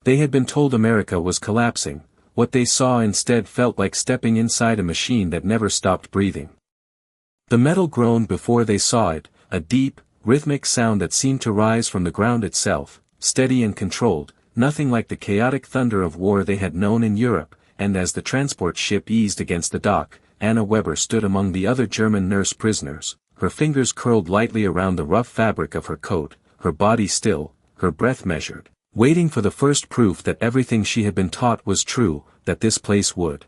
They had been told America was collapsing. What they saw instead felt like stepping inside a machine that never stopped breathing. The metal groaned before they saw it, a deep, rhythmic sound that seemed to rise from the ground itself, steady and controlled, nothing like the chaotic thunder of war they had known in Europe, and as the transport ship eased against the dock, Anna Weber stood among the other German nurse prisoners, her fingers curled lightly around the rough fabric of her coat, her body still, her breath measured, waiting for the first proof that everything she had been taught was true, that this place would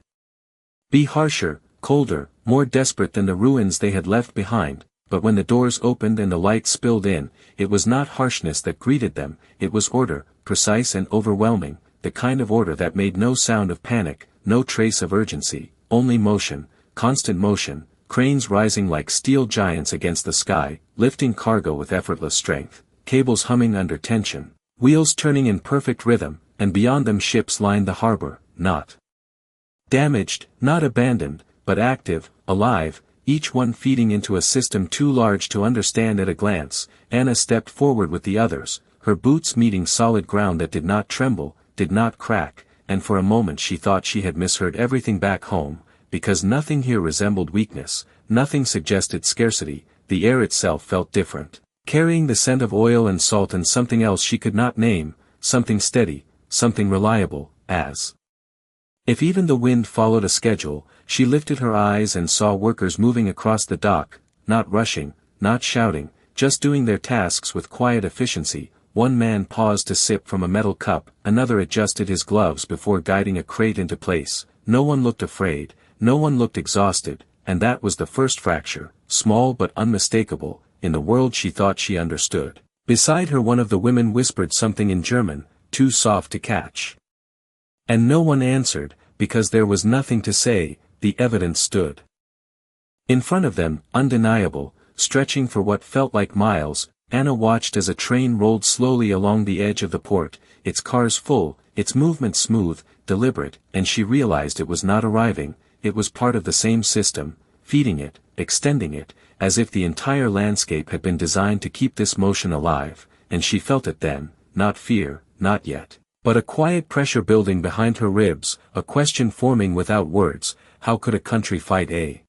be harsher, colder, more desperate than the ruins they had left behind. But when the doors opened and the light spilled in, it was not harshness that greeted them, it was order, precise and overwhelming, the kind of order that made no sound of panic, no trace of urgency, only motion, constant motion, cranes rising like steel giants against the sky, lifting cargo with effortless strength, cables humming under tension, wheels turning in perfect rhythm, and beyond them ships lined the harbor, not damaged, not abandoned, but active, alive, each one feeding into a system too large to understand at a glance. Anna stepped forward with the others, her boots meeting solid ground that did not tremble, did not crack, and for a moment she thought she had misheard everything back home, because nothing here resembled weakness, nothing suggested scarcity, the air itself felt different, carrying the scent of oil and salt and something else she could not name, something steady, something reliable, as if even the wind followed a schedule. She lifted her eyes and saw workers moving across the dock, not rushing, not shouting, just doing their tasks with quiet efficiency. One man paused to sip from a metal cup, another adjusted his gloves before guiding a crate into place. No one looked afraid, no one looked exhausted, and that was the first fracture, small but unmistakable, in the world she thought she understood. Beside her one of the women whispered something in German, too soft to catch. And no one answered, because there was nothing to say. The evidence stood in front of them, undeniable, stretching for what felt like miles. Anna watched as a train rolled slowly along the edge of the port, its cars full, its movement smooth, deliberate, and she realized it was not arriving, it was part of the same system, feeding it, extending it, as if the entire landscape had been designed to keep this motion alive, and she felt it then, not fear, not yet, but a quiet pressure building behind her ribs, a question forming without words. How could a country fight a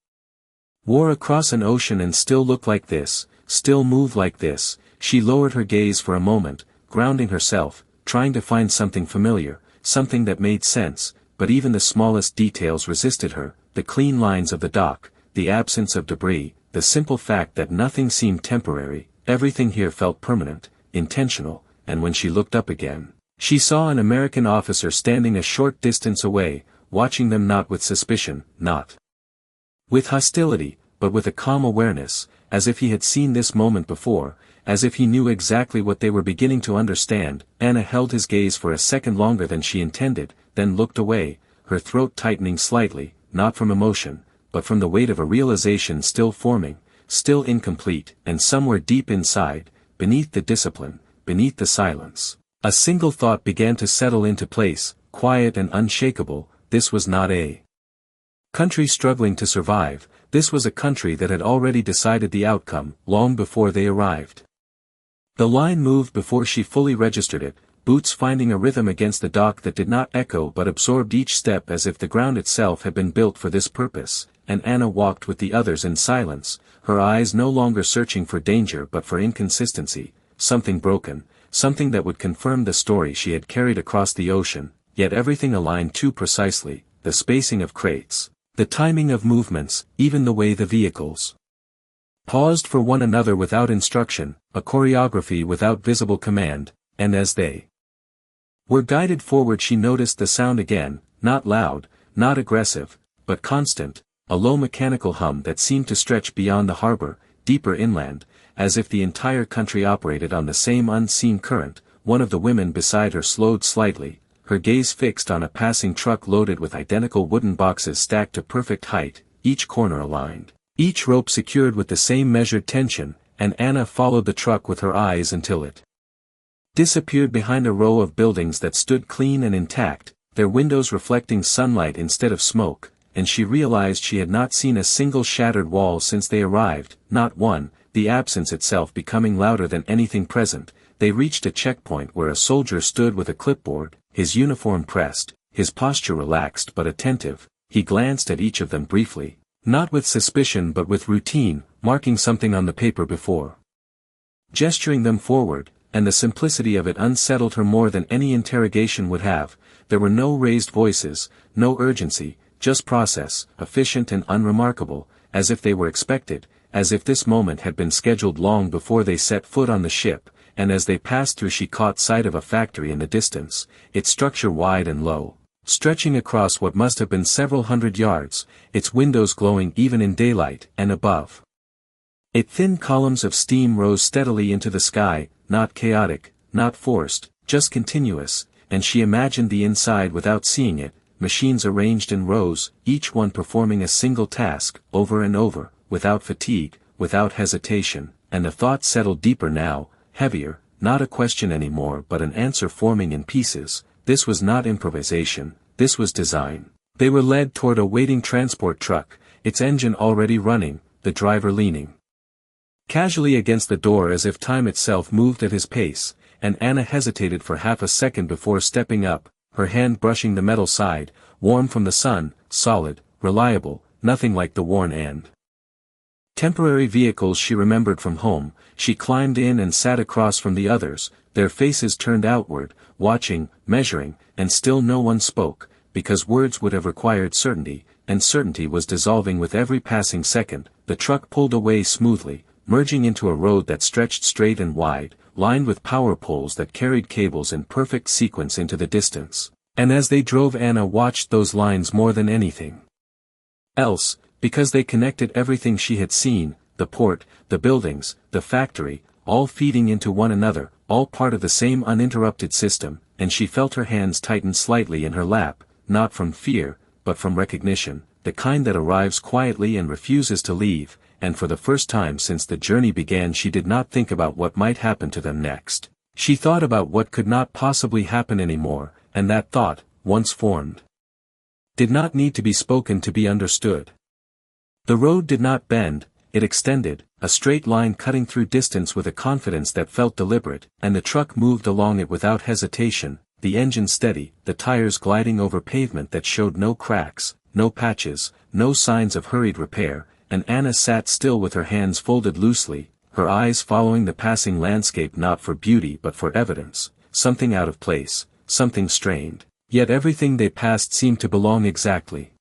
war across an ocean and still look like this, still move like this? She lowered her gaze for a moment, grounding herself, trying to find something familiar, something that made sense, but even the smallest details resisted her, the clean lines of the dock, the absence of debris, the simple fact that nothing seemed temporary, everything here felt permanent, intentional, and when she looked up again, she saw an American officer standing a short distance away, watching them not with suspicion, not with hostility, but with a calm awareness, as if he had seen this moment before, as if he knew exactly what they were beginning to understand. Anna held his gaze for a second longer than she intended, then looked away, her throat tightening slightly, not from emotion, but from the weight of a realization still forming, still incomplete, and somewhere deep inside, beneath the discipline, beneath the silence, a single thought began to settle into place, quiet and unshakable. This was not a country struggling to survive, this was a country that had already decided the outcome, long before they arrived. The line moved before she fully registered it, boots finding a rhythm against the dock that did not echo but absorbed each step as if the ground itself had been built for this purpose, and Anna walked with the others in silence, her eyes no longer searching for danger but for inconsistency, something broken, something that would confirm the story she had carried across the ocean. Yet everything aligned too precisely, the spacing of crates, the timing of movements, even the way the vehicles paused for one another without instruction, a choreography without visible command, and as they were guided forward she noticed the sound again, not loud, not aggressive, but constant, a low mechanical hum that seemed to stretch beyond the harbor, deeper inland, as if the entire country operated on the same unseen current. One of the women beside her slowed slightly, her gaze fixed on a passing truck loaded with identical wooden boxes stacked to perfect height, each corner aligned, each rope secured with the same measured tension, and Anna followed the truck with her eyes until it disappeared behind a row of buildings that stood clean and intact, their windows reflecting sunlight instead of smoke, and she realized she had not seen a single shattered wall since they arrived, not one, the absence itself becoming louder than anything present. They reached a checkpoint where a soldier stood with a clipboard, his uniform pressed, his posture relaxed but attentive. He glanced at each of them briefly, not with suspicion but with routine, marking something on the paper before gesturing them forward, and the simplicity of it unsettled her more than any interrogation would have. There were no raised voices, no urgency, just process, efficient and unremarkable, as if they were expected, as if this moment had been scheduled long before they set foot on the ship. And as they passed through she caught sight of a factory in the distance, its structure wide and low, stretching across what must have been several hundred yards, its windows glowing even in daylight, and above it thin columns of steam rose steadily into the sky, not chaotic, not forced, just continuous, and she imagined the inside without seeing it, machines arranged in rows, each one performing a single task, over and over, without fatigue, without hesitation, and the thought settled deeper now, heavier, not a question anymore but an answer forming in pieces. This was not improvisation, this was design. They were led toward a waiting transport truck, its engine already running, the driver leaning casually against the door as if time itself moved at his pace, and Anna hesitated for half a second before stepping up, her hand brushing the metal side, warm from the sun, solid, reliable, nothing like the worn and temporary vehicles she remembered from home. She climbed in and sat across from the others, their faces turned outward, watching, measuring, and still no one spoke, because words would have required certainty, and certainty was dissolving with every passing second. The truck pulled away smoothly, merging into a road that stretched straight and wide, lined with power poles that carried cables in perfect sequence into the distance. And as they drove Anna watched those lines more than anything else, because they connected everything she had seen, the port, the buildings, the factory, all feeding into one another, all part of the same uninterrupted system, and she felt her hands tighten slightly in her lap, not from fear, but from recognition, the kind that arrives quietly and refuses to leave. And for the first time since the journey began she did not think about what might happen to them next. She thought about what could not possibly happen anymore, and that thought, once formed, did not need to be spoken to be understood. The road did not bend, it extended, a straight line cutting through distance with a confidence that felt deliberate, and the truck moved along it without hesitation, the engine steady, the tires gliding over pavement that showed no cracks, no patches, no signs of hurried repair. And Anna sat still with her hands folded loosely, her eyes following the passing landscape not for beauty but for evidence, something out of place, something strained, yet everything they passed seemed to belong exactly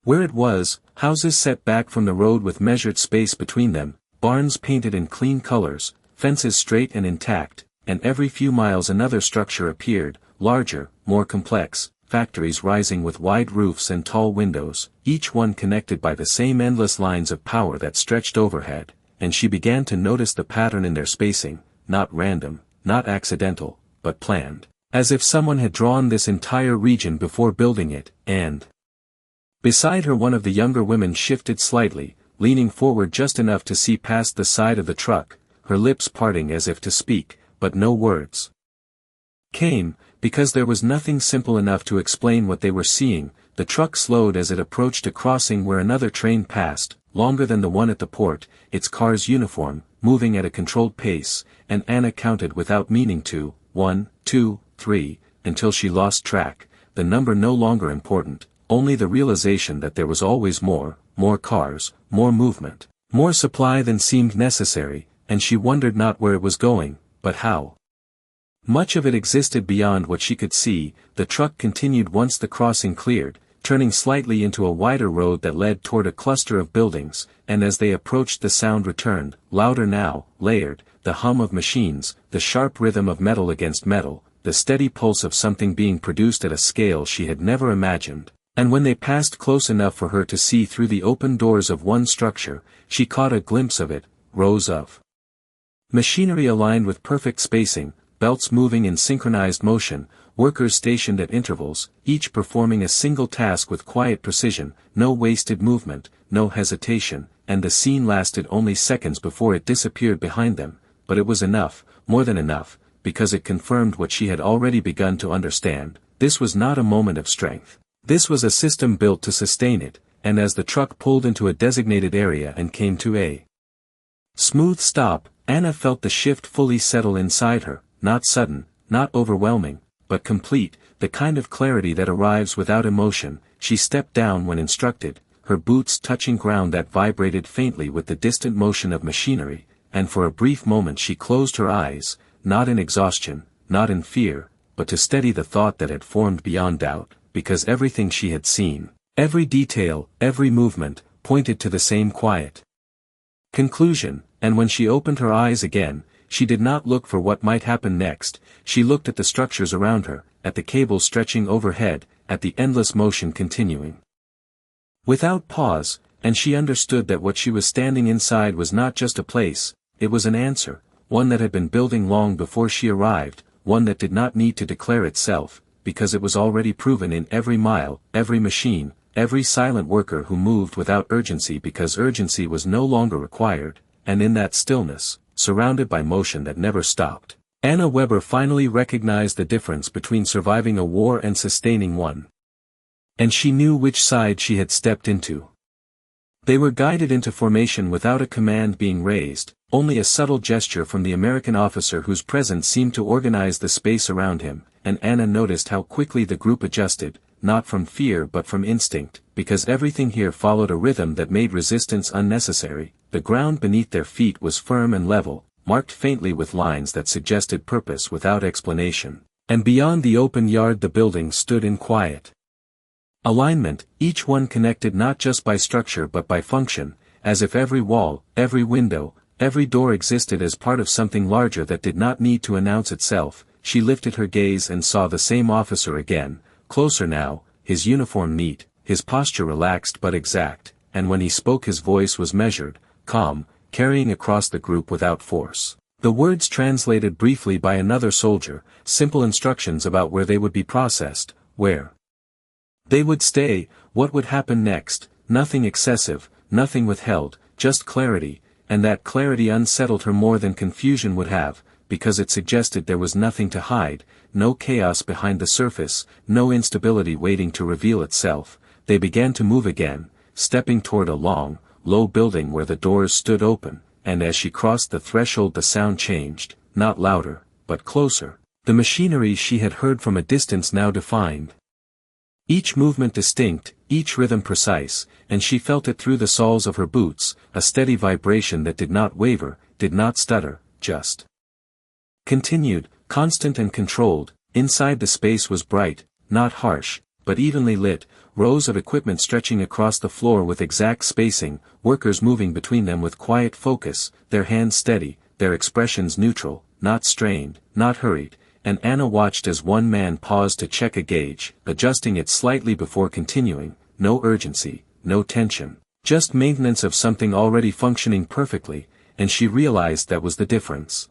where it was. Houses set back from the road with measured space between them, barns painted in clean colors, fences straight and intact, and every few miles another structure appeared, larger, more complex. Factories rising with wide roofs and tall windows, each one connected by the same endless lines of power that stretched overhead, and she began to notice the pattern in their spacing, not random, not accidental, but planned, as if someone had drawn this entire region before building it. And beside her one of the younger women shifted slightly, leaning forward just enough to see past the side of the truck, her lips parting as if to speak, but no words came, because there was nothing simple enough to explain what they were seeing. The truck slowed as it approached a crossing where another train passed, longer than the one at the port, its car's uniform, moving at a controlled pace, and Anna counted without meaning to, 1, 2, 3, until she lost track, the number no longer important, only the realization that there was always more cars, more movement, more supply than seemed necessary, and she wondered not where it was going, but how. Much of it existed beyond what she could see. The truck continued once the crossing cleared, turning slightly into a wider road that led toward a cluster of buildings, and as they approached the sound returned, louder now, layered, the hum of machines, the sharp rhythm of metal against metal, the steady pulse of something being produced at a scale she had never imagined. And when they passed close enough for her to see through the open doors of one structure, she caught a glimpse of it, rows of machinery aligned with perfect spacing, belts moving in synchronized motion, workers stationed at intervals, each performing a single task with quiet precision, no wasted movement, no hesitation, and the scene lasted only seconds before it disappeared behind them, but it was enough, more than enough, because it confirmed what she had already begun to understand. This was not a moment of strength. This was a system built to sustain it, and as the truck pulled into a designated area and came to a smooth stop, Anna felt the shift fully settle inside her, not sudden, not overwhelming, but complete, the kind of clarity that arrives without emotion. She stepped down when instructed, her boots touching ground that vibrated faintly with the distant motion of machinery, and for a brief moment she closed her eyes, not in exhaustion, not in fear, but to steady the thought that had formed beyond doubt, because everything she had seen, every detail, every movement, pointed to the same quiet conclusion. And when she opened her eyes again, she did not look for what might happen next. She looked at the structures around her, at the cables stretching overhead, at the endless motion continuing without pause, and she understood that what she was standing inside was not just a place, it was an answer, one that had been building long before she arrived, one that did not need to declare itself, because it was already proven in every mile, every machine, every silent worker who moved without urgency because urgency was no longer required, and in that stillness, surrounded by motion that never stopped, Anna Weber finally recognized the difference between surviving a war and sustaining one. And she knew which side she had stepped into. They were guided into formation without a command being raised, only a subtle gesture from the American officer whose presence seemed to organize the space around him, and Anna noticed how quickly the group adjusted, not from fear but from instinct, because everything here followed a rhythm that made resistance unnecessary. The ground beneath their feet was firm and level, marked faintly with lines that suggested purpose without explanation, and beyond the open yard the buildings stood in quiet alignment, each one connected not just by structure but by function, as if every wall, every window, every door existed as part of something larger that did not need to announce itself. She lifted her gaze and saw the same officer again, closer now, his uniform neat, his posture relaxed but exact, and when he spoke his voice was measured, calm, carrying across the group without force. The words translated briefly by another soldier, simple instructions about where they would be processed, where they would stay, what would happen next, nothing excessive, nothing withheld, just clarity, and that clarity unsettled her more than confusion would have, because it suggested there was nothing to hide, no chaos behind the surface, no instability waiting to reveal itself. They began to move again, stepping toward a long, low building where the doors stood open, and as she crossed the threshold the sound changed, not louder, but closer. The machinery she had heard from a distance now defined each movement distinct, each rhythm precise, and she felt it through the soles of her boots, a steady vibration that did not waver, did not stutter, just continued, constant and controlled. Inside the space was bright, not harsh, but evenly lit, rows of equipment stretching across the floor with exact spacing, workers moving between them with quiet focus, their hands steady, their expressions neutral, not strained, not hurried. And Anna watched as one man paused to check a gauge, adjusting it slightly before continuing. No urgency, no tension, just maintenance of something already functioning perfectly, and she realized that was the difference.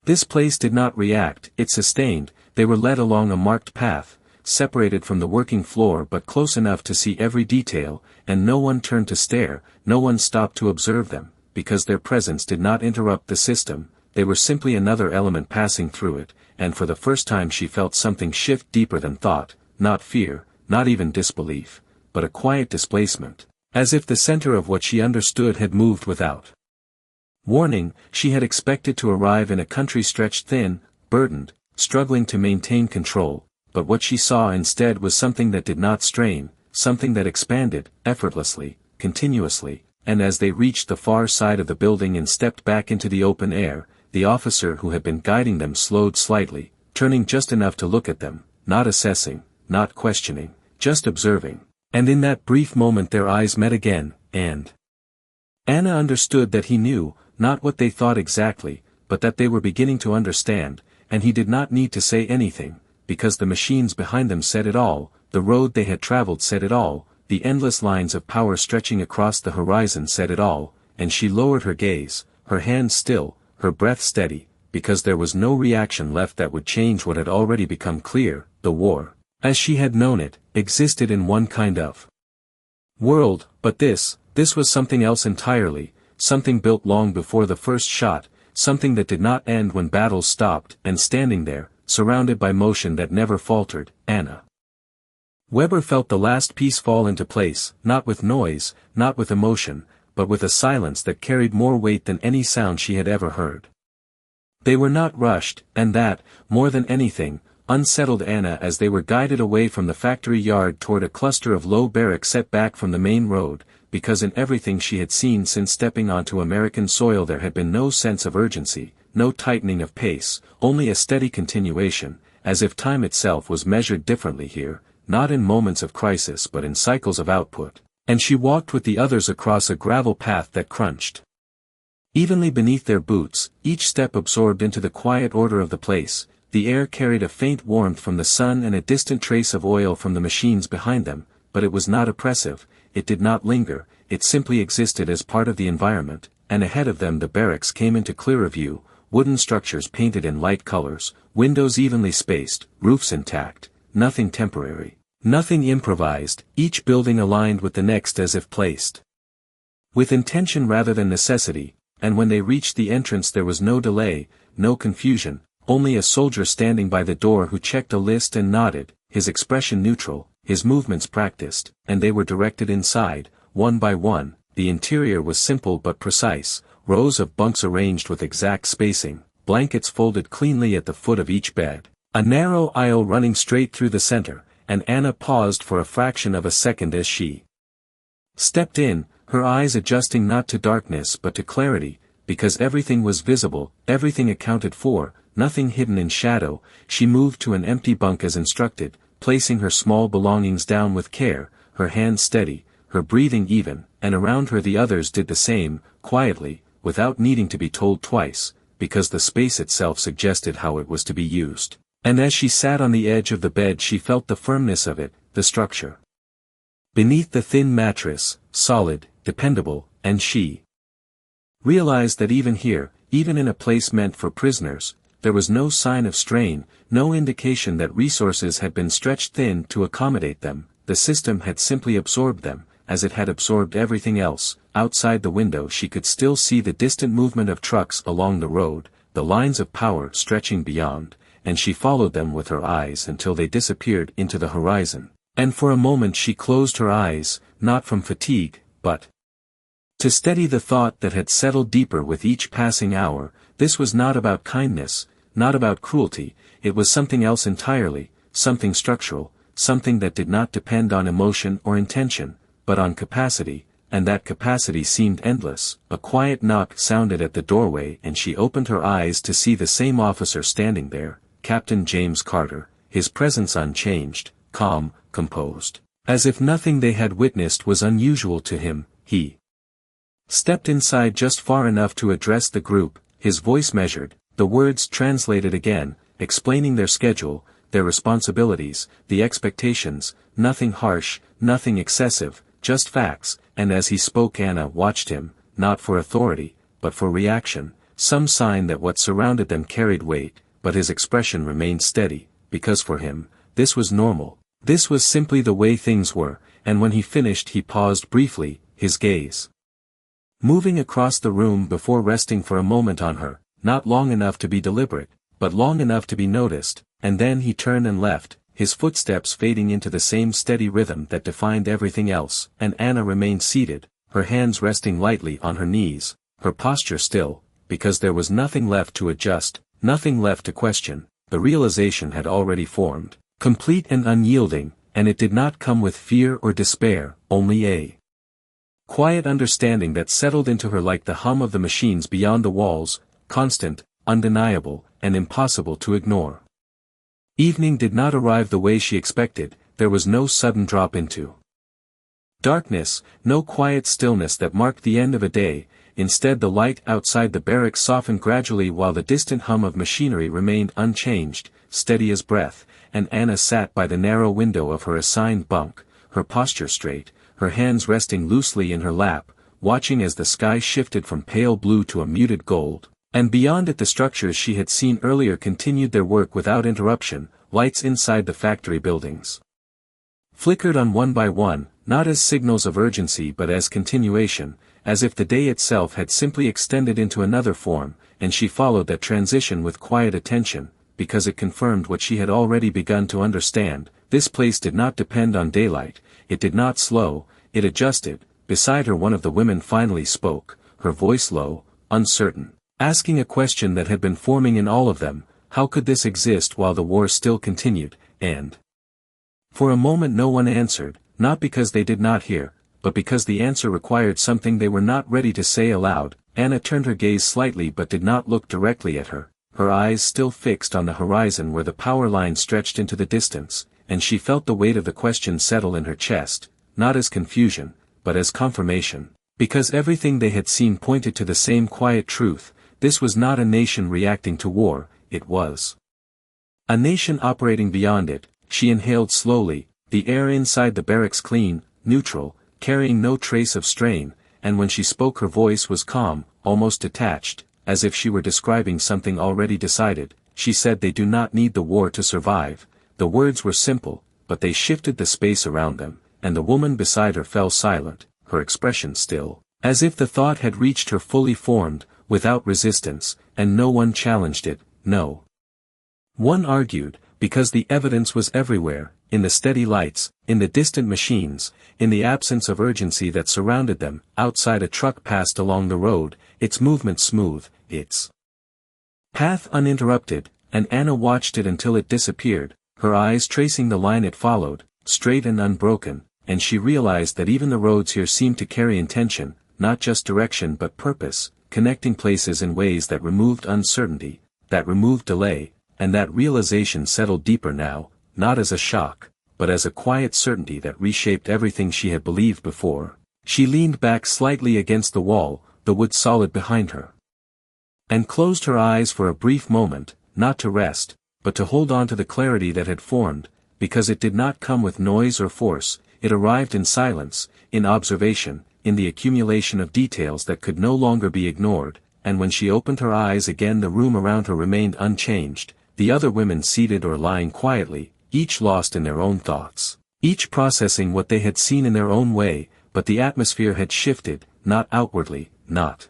This place did not react, it sustained. They were led along a marked path, separated from the working floor but close enough to see every detail, and no one turned to stare, no one stopped to observe them, because their presence did not interrupt the system. They were simply another element passing through it, and for the first time she felt something shift deeper than thought, not fear, not even disbelief, but a quiet displacement, as if the center of what she understood had moved without warning. She had expected to arrive in a country stretched thin, burdened, struggling to maintain control, but what she saw instead was something that did not strain, something that expanded, effortlessly, continuously, and as they reached the far side of the building and stepped back into the open air, the officer who had been guiding them slowed slightly, turning just enough to look at them, not assessing, not questioning, just observing. And in that brief moment their eyes met again, and Anna understood that he knew, not what they thought exactly, but that they were beginning to understand, and he did not need to say anything, because the machines behind them said it all, the road they had traveled said it all, the endless lines of power stretching across the horizon said it all, and she lowered her gaze, her hands still, her breath steady, because there was no reaction left that would change what had already become clear. The war, as she had known it, existed in one kind of world, but this was something else entirely, something built long before the first shot, something that did not end when battles stopped, and standing there, surrounded by motion that never faltered, Anna Weber felt the last piece fall into place, not with noise, not with emotion, but with a silence that carried more weight than any sound she had ever heard. They were not rushed, and that, more than anything, unsettled Anna as they were guided away from the factory yard toward a cluster of low barracks set back from the main road, because in everything she had seen since stepping onto American soil there had been no sense of urgency, no tightening of pace, only a steady continuation, as if time itself was measured differently here, not in moments of crisis but in cycles of output, and she walked with the others across a gravel path that crunched evenly beneath their boots, each step absorbed into the quiet order of the place. The air carried a faint warmth from the sun and a distant trace of oil from the machines behind them, but it was not oppressive, it did not linger, it simply existed as part of the environment, and ahead of them the barracks came into clearer view, wooden structures painted in light colors, windows evenly spaced, roofs intact, nothing temporary, nothing improvised, each building aligned with the next as if placed with intention rather than necessity, and when they reached the entrance there was no delay, no confusion, only a soldier standing by the door who checked a list and nodded, his expression neutral, his movements practiced, and they were directed inside, one by one. The interior was simple but precise, rows of bunks arranged with exact spacing, blankets folded cleanly at the foot of each bed, a narrow aisle running straight through the center, and Anna paused for a fraction of a second as she stepped in, her eyes adjusting not to darkness but to clarity, because everything was visible, everything accounted for, nothing hidden in shadow. She moved to an empty bunk as instructed, placing her small belongings down with care, her hands steady, her breathing even, and around her the others did the same, quietly, without needing to be told twice, because the space itself suggested how it was to be used. And as she sat on the edge of the bed she felt the firmness of it, the structure beneath the thin mattress, solid, dependable, and she realized that even here, even in a place meant for prisoners, there was no sign of strain, no indication that resources had been stretched thin to accommodate them. The system had simply absorbed them, as it had absorbed everything else. Outside the window she could still see the distant movement of trucks along the road, the lines of power stretching beyond, and she followed them with her eyes until they disappeared into the horizon. And for a moment she closed her eyes, not from fatigue, but to steady the thought that had settled deeper with each passing hour. This was not about kindness, not about cruelty, it was something else entirely, something structural, something that did not depend on emotion or intention, but on capacity, and that capacity seemed endless. A quiet knock sounded at the doorway and she opened her eyes to see the same officer standing there, Captain James Carter, his presence unchanged, calm, composed. As if nothing they had witnessed was unusual to him, he stepped inside just far enough to address the group, his voice measured, the words translated again, explaining their schedule, their responsibilities, the expectations, nothing harsh, nothing excessive, just facts, and as he spoke Anna watched him, not for authority, but for reaction, some sign that what surrounded them carried weight, but his expression remained steady, because for him, this was normal, this was simply the way things were, and when he finished he paused briefly, his gaze moving across the room before resting for a moment on her, not long enough to be deliberate, but long enough to be noticed, and then he turned and left, his footsteps fading into the same steady rhythm that defined everything else, and Anna remained seated, her hands resting lightly on her knees, her posture still, because there was nothing left to adjust, nothing left to question. The realization had already formed, complete and unyielding, and it did not come with fear or despair, only a quiet understanding that settled into her like the hum of the machines beyond the walls, constant, undeniable, and impossible to ignore. Evening did not arrive the way she expected. There was no sudden drop into darkness, no quiet stillness that marked the end of a day. Instead the light outside the barracks softened gradually while the distant hum of machinery remained unchanged, steady as breath, and Anna sat by the narrow window of her assigned bunk, her posture straight, her hands resting loosely in her lap, watching as the sky shifted from pale blue to a muted gold, and beyond it the structures she had seen earlier continued their work without interruption. Lights inside the factory buildings flickered on one by one, not as signals of urgency but as continuation, as if the day itself had simply extended into another form, and she followed that transition with quiet attention, because it confirmed what she had already begun to understand. This place did not depend on daylight, it did not slow, it adjusted. Beside her one of the women finally spoke, her voice low, uncertain, asking a question that had been forming in all of them. how could this exist while the war still continued, and... For a moment no one answered, not because they did not hear, but because the answer required something they were not ready to say aloud. Anna turned her gaze slightly but did not look directly at her, her eyes still fixed on the horizon where the power line stretched into the distance, and she felt the weight of the question settle in her chest, not as confusion, but as confirmation, because everything they had seen pointed to the same quiet truth: this was not a nation reacting to war, it was a nation operating beyond it. She inhaled slowly, the air inside the barracks clean, neutral, carrying no trace of strain, and when she spoke her voice was calm, almost detached, as if she were describing something already decided. She said, "They do not need the war to survive." The words were simple, but they shifted the space around them, and the woman beside her fell silent, her expression still, as if the thought had reached her fully formed, without resistance, and no one challenged it, no one argued, because the evidence was everywhere, in the steady lights, in the distant machines, in the absence of urgency that surrounded them. Outside, a truck passed along the road, its movement smooth, its path uninterrupted, and Anna watched it until it disappeared, her eyes tracing the line it followed, straight and unbroken, and she realized that even the roads here seemed to carry intention, not just direction but purpose, connecting places in ways that removed uncertainty, that removed delay, and that realization settled deeper now, not as a shock, but as a quiet certainty that reshaped everything she had believed before. She leaned back slightly against the wall, the wood solid behind her, and closed her eyes for a brief moment, not to rest, but to hold on to the clarity that had formed, because it did not come with noise or force. It arrived in silence, in observation, in the accumulation of details that could no longer be ignored. And when she opened her eyes again, the room around her remained unchanged, the other women seated or lying quietly, each lost in their own thoughts, each processing what they had seen in their own way. But the atmosphere had shifted, not outwardly, not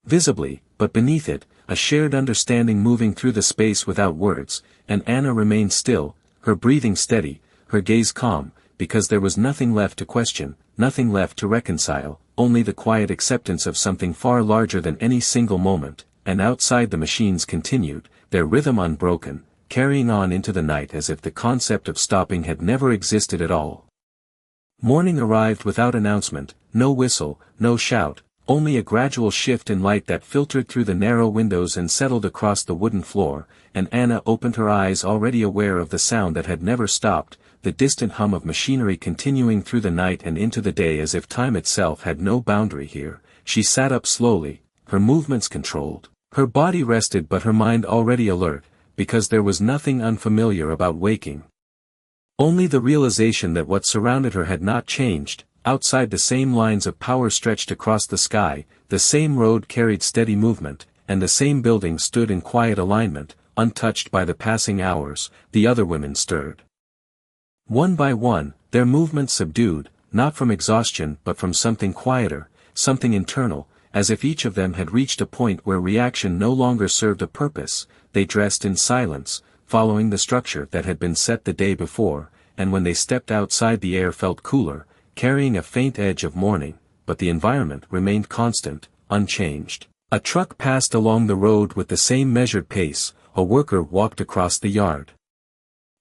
visibly, but beneath it, a shared understanding moving through the space without words. And Anna remained still, her breathing steady, her gaze calm, because there was nothing left to question, nothing left to reconcile, only the quiet acceptance of something far larger than any single moment. And outside, the machines continued, their rhythm unbroken, carrying on into the night as if the concept of stopping had never existed at all. Morning arrived without announcement, no whistle, no shout, only a gradual shift in light that filtered through the narrow windows and settled across the wooden floor. And Anna opened her eyes, already aware of the sound that had never stopped, the distant hum of machinery continuing through the night and into the day as if time itself had no boundary here. She sat up slowly, her movements controlled, her body rested but her mind already alert, because there was nothing unfamiliar about waking. Only the realization that what surrounded her had not changed. Outside, the same lines of power stretched across the sky, the same road carried steady movement, and the same building stood in quiet alignment, untouched by the passing hours. The other women stirred. One by one, their movements subdued, not from exhaustion but from something quieter, something internal, as if each of them had reached a point where reaction no longer served a purpose. They dressed in silence, following the structure that had been set the day before, and when they stepped outside, the air felt cooler, carrying a faint edge of morning, but the environment remained constant, unchanged. A truck passed along the road with the same measured pace, a worker walked across the yard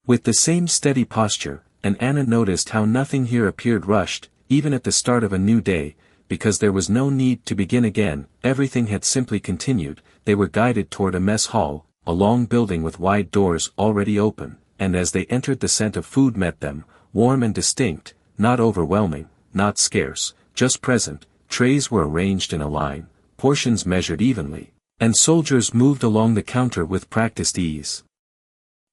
with the same steady posture, and Anna noticed how nothing here appeared rushed, even at the start of a new day, because there was no need to begin again. Everything had simply continued. They were guided toward a mess hall, a long building with wide doors already open, and as they entered, the scent of food met them, warm and distinct, not overwhelming, not scarce, just present. Trays were arranged in a line, portions measured evenly, and soldiers moved along the counter with practiced ease,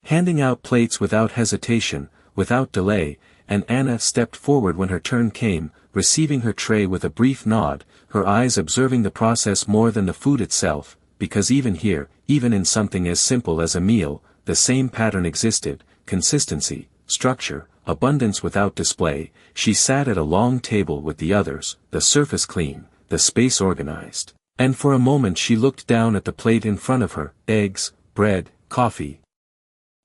handing out plates without hesitation, without delay. And Anna stepped forward when her turn came, receiving her tray with a brief nod, her eyes observing the process more than the food itself, because even here, even in something as simple as a meal, the same pattern existed: consistency, structure, abundance without display. She sat at a long table with the others, the surface clean, the space organized, and for a moment she looked down at the plate in front of her: eggs, bread, coffee.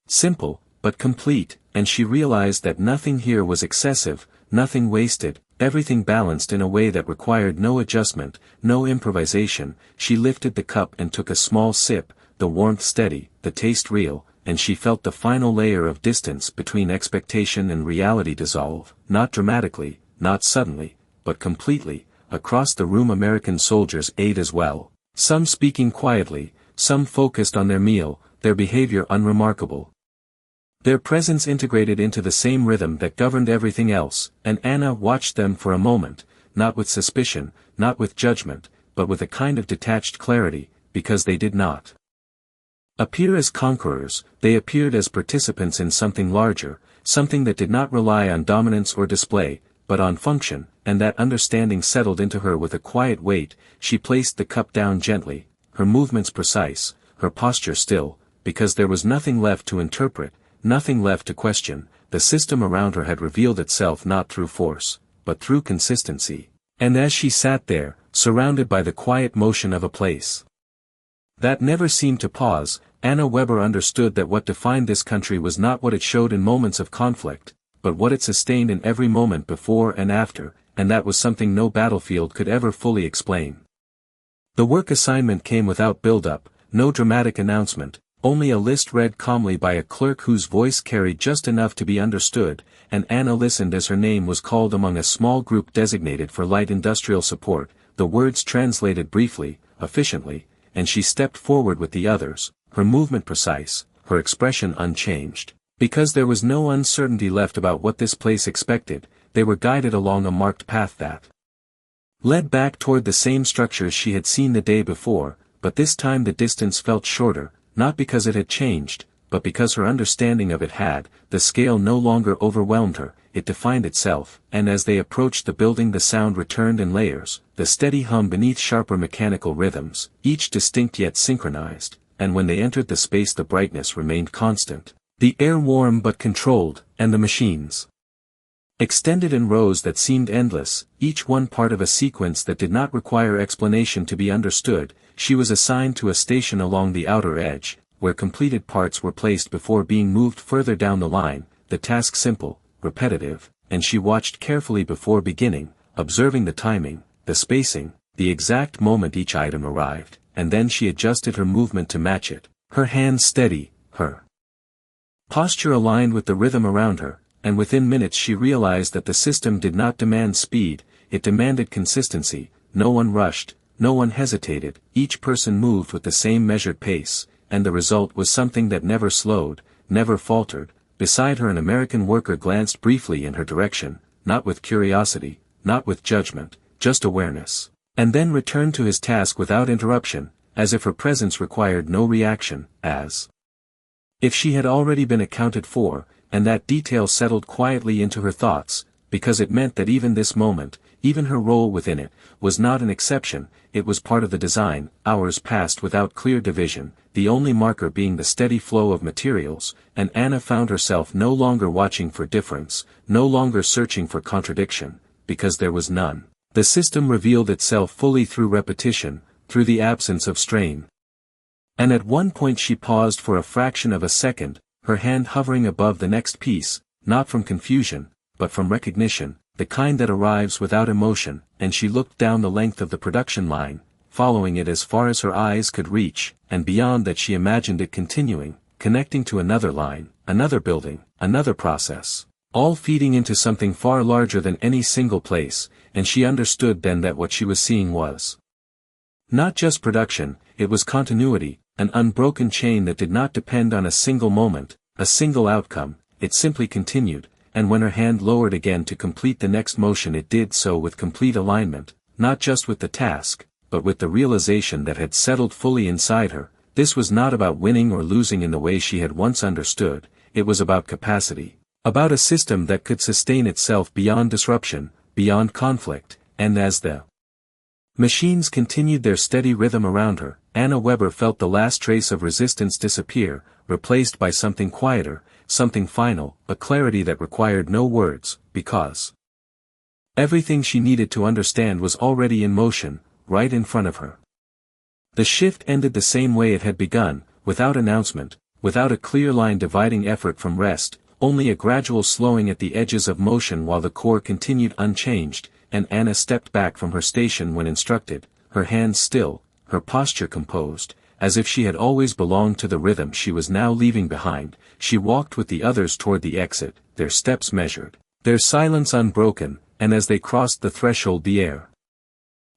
Simple, but complete, and she realized that nothing here was excessive, nothing wasted, everything balanced in a way that required no adjustment, no improvisation. She lifted the cup and took a small sip, the warmth steady, the taste real, and she felt the final layer of distance between expectation and reality dissolve, not dramatically, not suddenly, but completely. Across the room American soldiers ate as well, some speaking quietly, some focused on their meal, their behavior unremarkable. Their presence integrated into the same rhythm that governed everything else, and Anna watched them for a moment, not with suspicion, not with judgment, but with a kind of detached clarity, because they did not appear as conquerors, they appeared as participants in something larger, something that did not rely on dominance or display, but on function, and that understanding settled into her with a quiet weight. She placed the cup down gently, her movements precise, her posture still, because there was nothing left to interpret, nothing left to question. The system around her had revealed itself not through force, but through consistency. And as she sat there, surrounded by the quiet motion of a place that never seemed to pause, Anna Weber understood that what defined this country was not what it showed in moments of conflict, but what it sustained in every moment before and after, and that was something no battlefield could ever fully explain. The work assignment came without build-up, no dramatic announcement, only a list read calmly by a clerk whose voice carried just enough to be understood, and Anna listened as her name was called among a small group designated for light industrial support, the words translated briefly, efficiently, and she stepped forward with the others, her movement precise, her expression unchanged. Because there was no uncertainty left about what this place expected, they were guided along a marked path that led back toward the same structures she had seen the day before, but this time the distance felt shorter, not because it had changed, but because her understanding of it had. The scale no longer overwhelmed her, it defined itself, and as they approached the building the sound returned in layers, the steady hum beneath sharper mechanical rhythms, each distinct yet synchronized, and when they entered the space the brightness remained constant, the air warm but controlled, and the machines extended in rows that seemed endless, each one part of a sequence that did not require explanation to be understood. She was assigned to a station along the outer edge, where completed parts were placed before being moved further down the line, the task simple, repetitive, and she watched carefully before beginning, observing the timing, the spacing, the exact moment each item arrived, and then she adjusted her movement to match it, her hands steady, her posture aligned with the rhythm around her, and within minutes she realized that the system did not demand speed, it demanded consistency. No one rushed, no one hesitated, each person moved with the same measured pace, and the result was something that never slowed, never faltered. Beside her an American worker glanced briefly in her direction, not with curiosity, not with judgment, just awareness, and then returned to his task without interruption, as if her presence required no reaction, as if she had already been accounted for, and that detail settled quietly into her thoughts, because it meant that even this moment, even her role within it, was not an exception, it was part of the design. Hours passed without clear division, the only marker being the steady flow of materials, and Anna found herself no longer watching for difference, no longer searching for contradiction, because there was none. The system revealed itself fully through repetition, through the absence of strain. And at one point she paused for a fraction of a second, her hand hovering above the next piece, not from confusion, but from recognition, the kind that arrives without emotion, and she looked down the length of the production line, following it as far as her eyes could reach, and beyond that she imagined it continuing, connecting to another line, another building, another process, all feeding into something far larger than any single place, and she understood then that what she was seeing was not just production, it was continuity, an unbroken chain that did not depend on a single moment, a single outcome. It simply continued, and when her hand lowered again to complete the next motion it did so with complete alignment, not just with the task, but with the realization that had settled fully inside her. This was not about winning or losing in the way she had once understood, it was about capacity, about a system that could sustain itself beyond disruption, beyond conflict, and as the machines continued their steady rhythm around her, Anna Weber felt the last trace of resistance disappear, replaced by something quieter, something final, a clarity that required no words, because everything she needed to understand was already in motion, right in front of her. The shift ended the same way it had begun, without announcement, without a clear line dividing effort from rest, only a gradual slowing at the edges of motion while the core continued unchanged, and Anna stepped back from her station when instructed, her hands still, her posture composed, as if she had always belonged to the rhythm she was now leaving behind. She walked with the others toward the exit, their steps measured, their silence unbroken, and as they crossed the threshold the air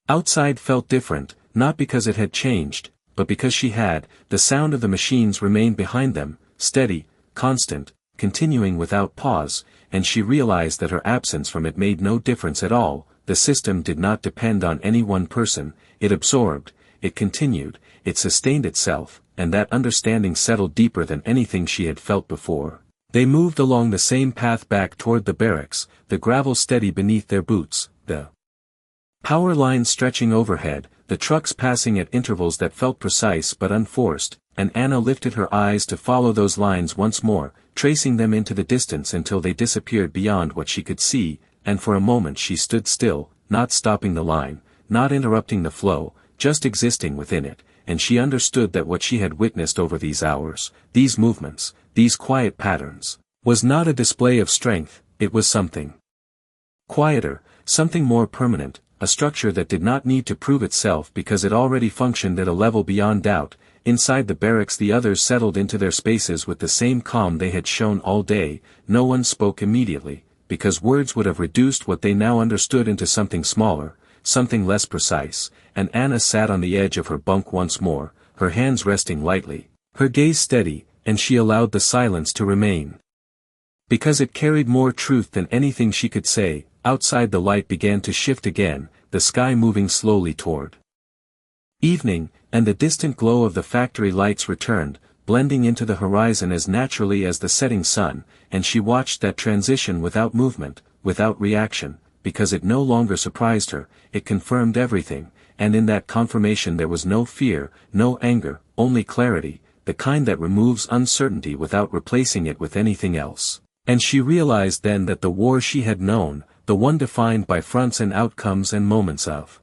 outside felt different, not because it had changed, but because she had. The sound of the machines remained behind them, steady, constant, continuing without pause, and she realized that her absence from it made no difference at all. The system did not depend on any one person, it absorbed, it continued, it sustained itself, and that understanding settled deeper than anything she had felt before. They moved along the same path back toward the barracks, the gravel steady beneath their boots, the power lines stretching overhead, the trucks passing at intervals that felt precise but unforced, and Anna lifted her eyes to follow those lines once more, tracing them into the distance until they disappeared beyond what she could see, and for a moment she stood still, not stopping the line, not interrupting the flow, just existing within it, and she understood that what she had witnessed over these hours, these movements, these quiet patterns, was not a display of strength, it was something quieter, something more permanent, a structure that did not need to prove itself because it already functioned at a level beyond doubt. Inside the barracks the others settled into their spaces with the same calm they had shown all day. No one spoke immediately, because words would have reduced what they now understood into something smaller, something less precise, and Anna sat on the edge of her bunk once more, her hands resting lightly, her gaze steady, and she allowed the silence to remain. Because it carried more truth than anything she could say. Outside the light began to shift again, the sky moving slowly toward evening, and the distant glow of the factory lights returned, blending into the horizon as naturally as the setting sun, and she watched that transition without movement, without reaction, because it no longer surprised her, it confirmed everything, and in that confirmation there was no fear, no anger, only clarity, the kind that removes uncertainty without replacing it with anything else. And she realized then that the war she had known, the one defined by fronts and outcomes and moments of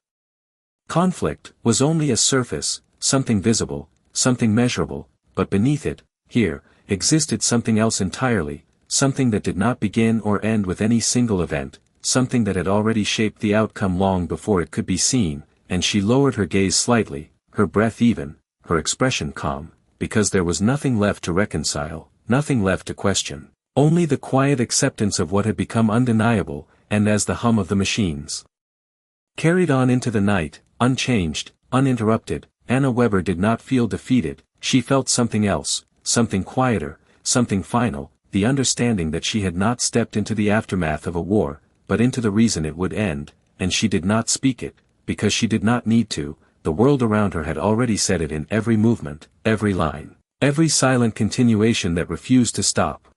conflict, was only a surface, something visible, something measurable, but beneath it, here, existed something else entirely, something that did not begin or end with any single event, something that had already shaped the outcome long before it could be seen, and she lowered her gaze slightly, her breath even, her expression calm, because there was nothing left to reconcile, nothing left to question, only the quiet acceptance of what had become undeniable. And as the hum of the machines carried on into the night, unchanged, uninterrupted, Anna Weber did not feel defeated. She felt something else, something quieter, something final, the understanding that she had not stepped into the aftermath of a war, but into the reason it would end, and she did not speak it, because she did not need to. The world around her had already said it in every movement, every line, every silent continuation that refused to stop.